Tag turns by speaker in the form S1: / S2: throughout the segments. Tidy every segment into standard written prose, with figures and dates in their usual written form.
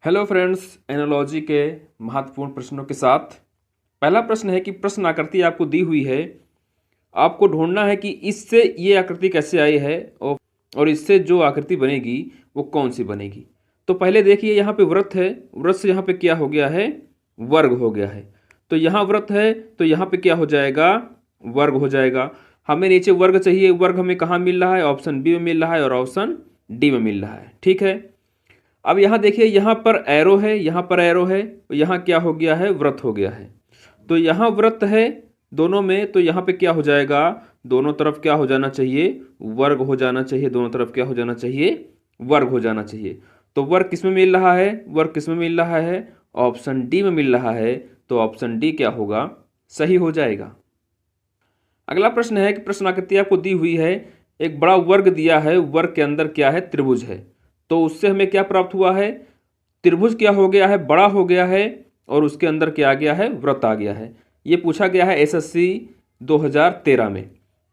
S1: Hello friends, analogy के महत्वपूर्ण प्रश्नों के साथ पहला प्रश्न है कि प्रश्न आकृति आपको दी हुई है। आपको ढूंढना है कि इससे ये आकृति कैसे आई है और इससे जो आकृति बनेगी वो कौन सी बनेगी। तो पहले देखिए, यहाँ पे वृत्त है, वृत्त से यहाँ पे क्या हो गया है, वर्ग हो गया है। तो यहाँ वृत्त है तो यहाँ पे क्या हो जाएगा, वर्ग हो जाएगा। हमें नीचे वर्ग चाहिए, वर्ग हमें कहाँ मिल रहा है, ऑप्शन बी में मिल रहा है और ऑप्शन डी में मिल रहा है। ठीक है, अब यहाँ देखिए, यहाँ पर एरो है, यहाँ पर एरो है, तो यहाँ क्या हो गया है, वृत्त हो गया है। तो यहाँ वृत्त है दोनों में, तो यहाँ पे क्या हो जाएगा, दोनों तरफ क्या हो जाना चाहिए, वर्ग हो जाना चाहिए। दोनों तरफ क्या हो जाना चाहिए, वर्ग हो जाना चाहिए। तो वर्ग किस में मिल रहा है, वर्ग किस में मिल रहा है, ऑप्शन डी में मिल रहा है। तो ऑप्शन डी क्या होगा, सही हो जाएगा। अगला प्रश्न है कि प्रश्न आकृति आपको दी हुई है, एक बड़ा वर्ग दिया है, वर्ग के अंदर क्या है, त्रिभुज है। तो उससे हमें क्या प्राप्त हुआ है, त्रिभुज क्या हो गया है, बड़ा हो गया है, और उसके अंदर क्या आ गया है, वृत्त आ गया है। ये पूछा गया है एसएससी 2013 में।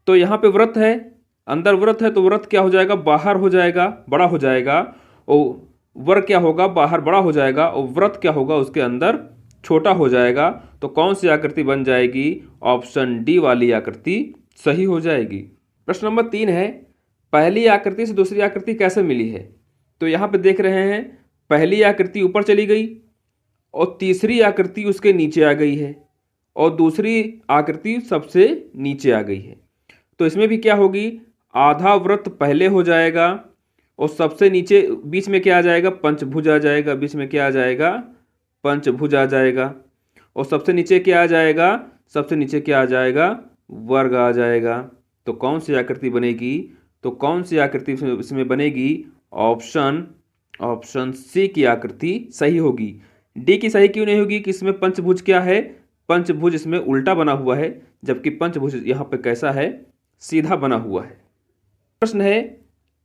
S1: तो यहाँ पे वृत्त है, अंदर वृत्त है, तो वृत्त क्या हो जाएगा, बाहर हो जाएगा, बड़ा हो जाएगा। और वर्ग क्या होगा, बाहर बड़ा हो जाएगा, और वृत्त क्या होगा, उसके अंदर छोटा हो जाएगा। तो कौन सी आकृति बन जाएगी, ऑप्शन डी वाली आकृति सही हो जाएगी। प्रश्न नंबर 3 है, पहली आकृति से दूसरी आकृति कैसे मिली है। तो यहाँ पे देख रहे हैं, पहली आकृति ऊपर चली गई और तीसरी आकृति उसके नीचे आ गई है, और दूसरी आकृति सबसे नीचे आ गई है। तो इसमें भी क्या होगी, आधा वृत्त पहले हो जाएगा, और सबसे नीचे बीच में क्या आ जाएगा, पंचभुज आ जाएगा। बीच में क्या आ जाएगा, पंचभुज आ जाएगा। और सबसे नीचे क्या आ जाएगा, सबसे नीचे क्या आ जाएगा, वर्ग आ जाएगा। तो कौन सी आकृति बनेगी, तो कौन सी आकृति इसमें बनेगी, ऑप्शन सी की आकृति सही होगी। डी की सही क्यों नहीं होगी, कि इसमें पंचभुज क्या है, पंचभुज इसमें उल्टा बना हुआ है, जबकि पंचभुज यहाँ पे कैसा है, सीधा बना हुआ है। प्रश्न है,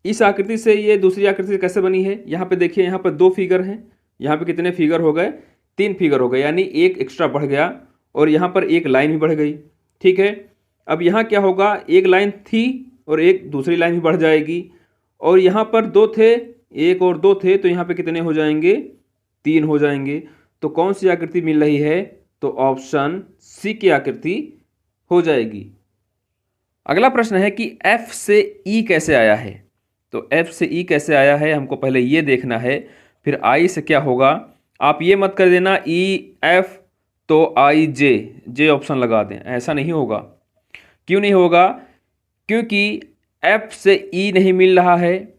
S1: इस आकृति से ये दूसरी आकृति कैसे बनी है। यहाँ पे देखिए, यहाँ पे 2 फिगर हैं, यहाँ पे कितने फिगर हो गए, 3 फिगर हो गए, यानी एक एक्स्ट्रा बढ़ गया, और यहाँ पर एक लाइन भी बढ़ गई। ठीक है, अब यहाँ क्या होगा, एक लाइन थी और एक दूसरी लाइन भी बढ़ जाएगी, और यहाँ पर 2 थे, एक और 2 थे, तो यहाँ पे कितने हो जाएंगे, 3 हो जाएंगे। तो कौन सी आकृति मिल रही है, तो ऑप्शन सी की आकृति हो जाएगी। अगला प्रश्न है कि F से E कैसे आया है। तो F से E कैसे आया है, हमको पहले ये देखना है, फिर I से क्या होगा। आप ये मत कर देना EF तो IJ ऑप्शन लगा दें, ऐसा नहीं होगा। क्यों नहीं होगा, क्योंकि F से E नहीं मिल रहा है,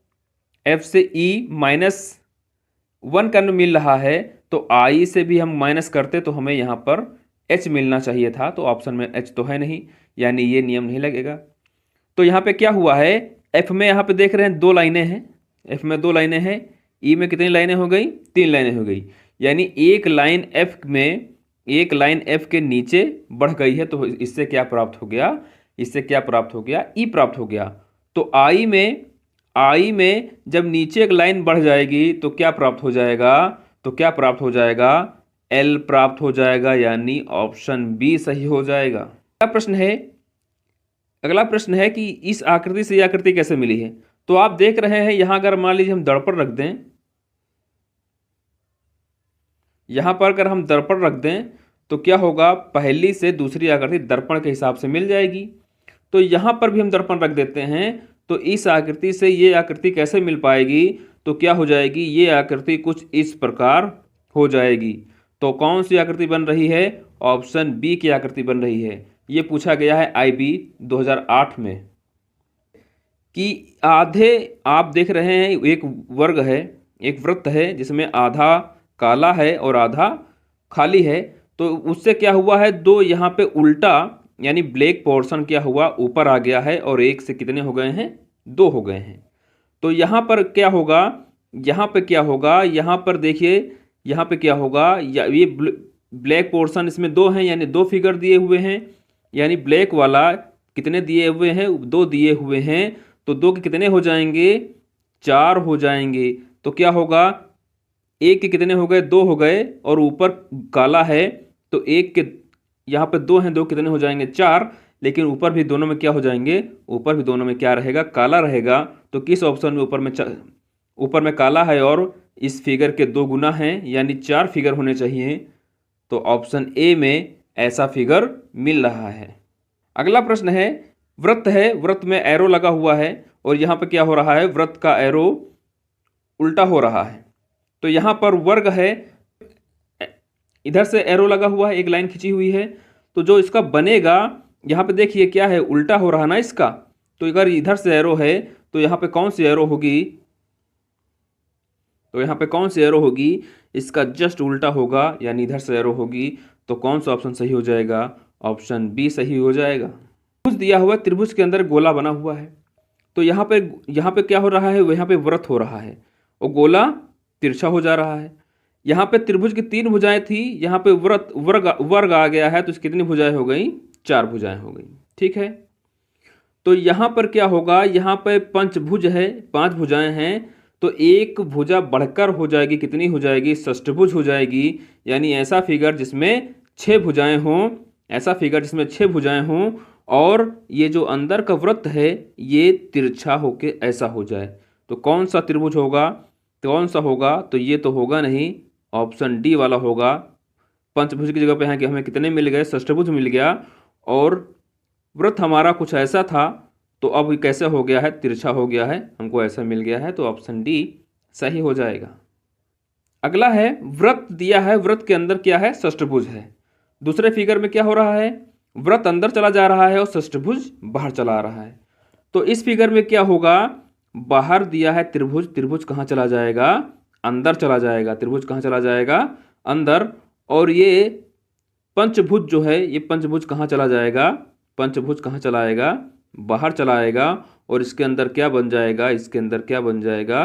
S1: F से E -1 कर्म मिल रहा है, तो I से भी हम माइनस करते तो हमें यहाँ पर H मिलना चाहिए था। तो ऑप्शन में H तो है नहीं, यानी ये नियम नहीं लगेगा। तो यहाँ पे क्या हुआ है, F में यहाँ पे देख रहे हैं 2 लाइनें हैं, F में 2 लाइनें हैं, E में कितनी लाइनें हो गई, 3 लाइनें हो गई, यानी एक लाइन F के नीचे बढ़ गई है। तो इससे क्या प्राप्त हो गया, इससे क्या प्राप्त हो गया, E प्राप्त हो गया। तो I में जब नीचे एक लाइन बढ़ जाएगी तो क्या प्राप्त हो जाएगा, तो क्या प्राप्त हो जाएगा, L प्राप्त हो जाएगा, यानी ऑप्शन बी सही हो जाएगा। अगला प्रश्न है कि इस आकृति से यह आकृति कैसे मिली है। तो आप देख रहे हैं, यहां अगर मान लीजिए हम दर्पण रख दें, यहां पर अगर हम दर्पण रख दें तो क्या होगा, पहली से दूसरी आकृति दर्पण के हिसाब से मिल जाएगी। तो यहां पर भी हम दर्पण रख देते हैं, तो इस आकृति से ये आकृति कैसे मिल पाएगी, तो क्या हो जाएगी, ये आकृति कुछ इस प्रकार हो जाएगी। तो कौन सी आकृति बन रही है, ऑप्शन बी की आकृति बन रही है। ये पूछा गया है IB 2008 में कि आधे, आप देख रहे हैं एक वर्ग है, एक वृत्त है जिसमें आधा काला है और आधा खाली है। तो उससे क्या हुआ है, 2 यहाँ पे उल्टा, यानी ब्लैक पोर्शन क्या हुआ, ऊपर आ गया है, और एक से कितने हो गए हैं, 2 हो गए हैं। तो यहाँ पर क्या होगा, यहाँ पे क्या होगा, यहाँ पर देखिए, यहाँ पे क्या होगा, ये ब्लैक पोर्शन इसमें 2 हैं, यानी 2 फिगर दिए हुए हैं, यानी ब्लैक वाला कितने दिए हुए हैं, 2 दिए हुए हैं। तो 2 के कितने हो जाएंगे, 4 हो जाएंगे। तो क्या होगा, एक के कितने हो गए, 2 हो गए, और ऊपर काला है, तो एक के यहाँ पे 2 हैं, 2 कितने हो जाएंगे, 4। लेकिन ऊपर भी दोनों में क्या हो जाएंगे, ऊपर भी दोनों में क्या रहेगा, काला रहेगा। तो किस ऑप्शन में ऊपर में काला है और इस फिगर के 2 गुना हैं, यानी 4 फिगर होने चाहिए। तो ऑप्शन ए में ऐसा फिगर मिल रहा है। अगला प्रश्न है, वृत्त है, वृत्त में एरो लगा हुआ है और यहाँ पर क्या हो रहा है, वृत्त का एरो उल्टा हो रहा है। तो यहाँ पर वर्ग है, इधर से एरो लगा हुआ है, एक लाइन खींची हुई है। तो जो इसका बनेगा, यहाँ पे देखिए क्या है, उल्टा हो रहा ना इसका। तो अगर इधर से एरो है तो यहाँ पे कौन सी एरो होगी, तो यहाँ पे कौन सी एरो होगी, इसका जस्ट उल्टा होगा, यानी इधर से एरो होगी। तो कौन सा ऑप्शन सही हो जाएगा, ऑप्शन बी सही हो जाएगा। त्रिभुज दिया हुआ, त्रिभुज के अंदर गोला बना हुआ है। तो यहाँ पे क्या हो रहा है, यहाँ पे वृत्त हो रहा है और गोला तिरछा हो जा रहा है। यहाँ पे त्रिभुज की 3 भुजाएं थी, यहाँ पे वर्ग आ गया है, तो इसकी कितनी भुजाएं हो गई, 4 भुजाएं हो गई। ठीक है, तो यहाँ पर क्या होगा, यहाँ पे पंचभुज है, 5 भुजाएं हैं, तो एक भुजा बढ़कर हो जाएगी, कितनी हो जाएगी, षष्ठभुज हो जाएगी। यानी ऐसा फिगर जिसमें 6 भुजाएं हों, ऐसा फिगर जिसमें 6 भुजाएं हों और ये जो अंदर का वृत्त है ये तिरछा होके ऐसा हो जाए। तो कौन सा त्रिभुज होगा, कौन सा होगा, तो ये तो होगा नहीं, ऑप्शन डी वाला होगा। पंचभुज की जगह पे है कि हमें कितने मिल गए, षष्ठभुज मिल गया और वृत्त हमारा कुछ ऐसा था, तो अब कैसे हो गया है, तिरछा हो गया है, हमको ऐसा मिल गया है। तो ऑप्शन डी सही हो जाएगा। अगला है, वृत्त दिया है, वृत्त के अंदर क्या है, षष्ठभुज है। दूसरे फिगर में क्या हो रहा है, वृत्त अंदर चला जा रहा है और षष्ठभुज बाहर चला आ रहा है। तो इस फिगर में क्या होगा, बाहर दिया है त्रिभुज, त्रिभुज कहाँ चला जाएगा, अंदर चला जाएगा। त्रिभुज कहाँ चला जाएगा, अंदर। और ये पंचभुज जो है, ये पंचभुज कहाँ चला जाएगा, पंचभुज कहाँ चला आएगा, बाहर चला आएगा। और इसके अंदर क्या बन जाएगा, इसके अंदर क्या बन जाएगा,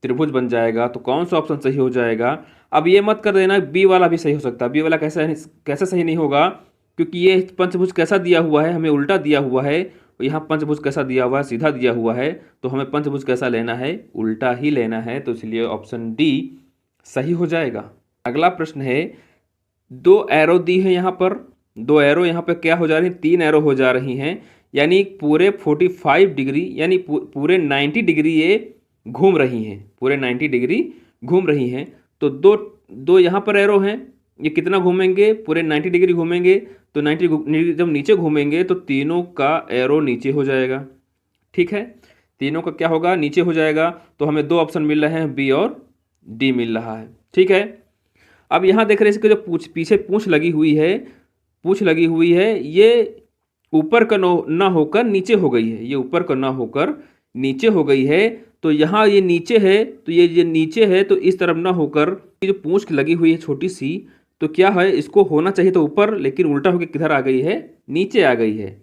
S1: त्रिभुज बन जाएगा। तो कौन सा ऑप्शन सही हो जाएगा। अब ये मत कर देना बी वाला भी सही हो सकता है, बी वाला कैसे सही नहीं होगा, क्योंकि ये पंचभुज कैसा दिया हुआ है, हमें उल्टा दिया हुआ है। यहाँ पंचभुज कैसा दिया हुआ है, सीधा दिया हुआ है। तो हमें पंचभुज कैसा लेना है, उल्टा ही लेना है। तो इसलिए ऑप्शन डी सही हो जाएगा। अगला प्रश्न है, 2 एरो दी है यहाँ पर, 2 एरो यहाँ पे क्या हो जा रही है, 3 एरो हो जा रही हैं, यानी पूरे 45 डिग्री, यानी पूरे 90 डिग्री ये घूम रही हैं, पूरे 90 डिग्री घूम रही हैं। तो दो यहाँ पर एरो हैं, ये कितना घूमेंगे, पूरे 90 डिग्री घूमेंगे। तो 90 डिग्री जब नीचे घूमेंगे तो तीनों का एरो नीचे हो जाएगा। ठीक है, तीनों का क्या होगा, नीचे हो जाएगा। तो हमें 2 ऑप्शन मिल रहे हैं, बी और डी मिल रहा है। ठीक है, अब यहाँ देख रहे हैं इसके जो पीछे पूंछ लगी हुई है, पूंछ लगी हुई है, ये ऊपर का ना होकर नीचे हो गई है, ये ऊपर का ना होकर नीचे हो गई है। तो यहाँ ये नीचे है, तो ये नीचे है, तो इस तरफ ना होकर ये जो पूंछ लगी हुई है छोटी सी, तो क्या है, इसको होना चाहिए तो ऊपर, लेकिन उल्टा होकर किधर आ गई है, नीचे आ गई है,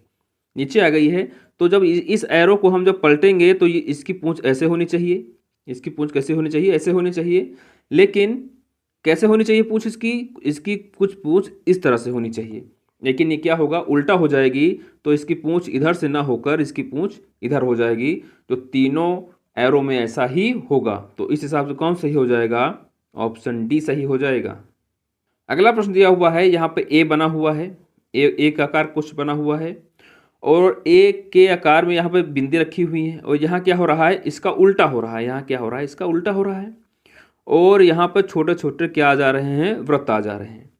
S1: नीचे आ गई है। तो जब इस एरो को हम जब पलटेंगे तो ये इसकी पूंछ ऐसे होनी चाहिए, इसकी पूंछ कैसे होनी चाहिए, ऐसे होनी चाहिए। लेकिन कैसे होनी चाहिए पूंछ इसकी कुछ पूंछ इस तरह से होनी चाहिए, लेकिन ये क्या होगा, उल्टा हो जाएगी। तो इसकी पूंछ इधर से ना होकर इसकी पूंछ इधर हो जाएगी। तो तीनों एरो में ऐसा ही होगा। तो इस हिसाब से कौन सही हो जाएगा, ऑप्शन डी सही हो जाएगा। अगला प्रश्न दिया हुआ है, यहाँ पे ए बना हुआ है, एक आकार कुछ बना हुआ है और ए के आकार में यहाँ पे बिंदी रखी हुई है। और यहाँ क्या हो रहा है, इसका उल्टा हो रहा है, यहाँ क्या हो रहा है, इसका उल्टा हो रहा है। और यहाँ पर छोटे छोटे क्या आ जा रहे हैं, वृत्त आ जा रहे हैं।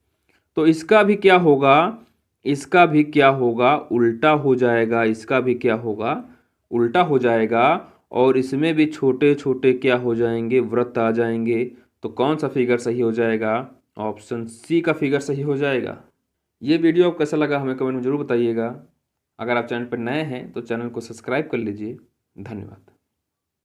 S1: तो इसका भी क्या होगा, इसका भी क्या होगा, उल्टा हो जाएगा। इसका भी क्या होगा, उल्टा हो जाएगा। और इसमें भी छोटे छोटे क्या हो जाएंगे, वृत्त आ जाएंगे। तो कौन सा फिगर सही हो जाएगा, ऑप्शन सी का फिगर सही हो जाएगा। ये वीडियो आपको कैसा लगा हमें कमेंट में ज़रूर बताइएगा। अगर आप चैनल पर नए हैं तो चैनल को सब्सक्राइब कर लीजिए। धन्यवाद।